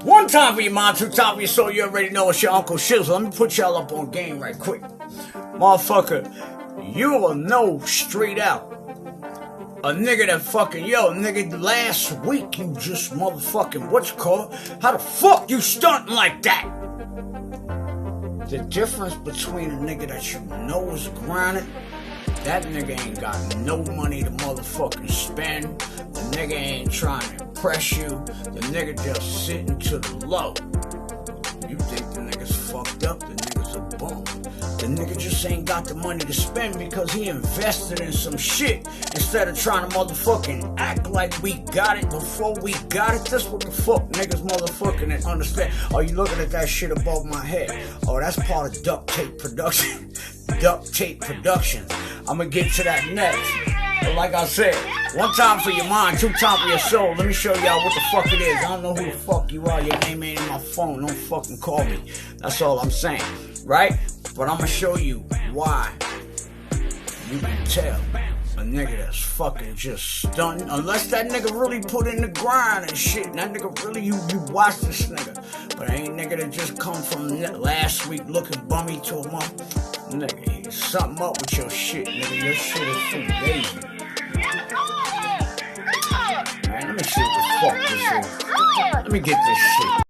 One time for your mind, two times for your soul. You already know it's your Uncle Shizzle. Let me put y'all up on game right quick. Motherfucker, you will know straight out. A nigga that fucking, nigga, last week you just motherfucking, how the fuck you stunting like that? The difference between a nigga that you know is grinding, that nigga ain't got no money to motherfucking spend. The nigga ain't trying to impress you. The nigga just sitting to the low. You think the nigga's fucked up, the nigga's a bum. The nigga just ain't got the money to spend because he invested in some shit instead of trying to motherfucking act like we got it before we got it. That's what the fuck niggas motherfucking understand. Oh, you looking at that shit above my head? Oh, that's part of duct tape production. Duct tape production. I'm gonna get to that next. But like I said, one time for your mind, two times for your soul. Let me show y'all what the fuck it is. I don't know who the fuck you are. Your name ain't in my phone. Don't fucking call me. That's all I'm saying, right? But I'm gonna show you why you can tell a nigga that's fucking just stunting. Unless that nigga really put in the grind and shit. And that nigga really, you watch this nigga. But ain't nigga that just come from last week looking bummy to a month. Nigga, something up with your shit, nigga. Your shit is too lazy. Man, let me see what the fuck this is. Let me get this shit.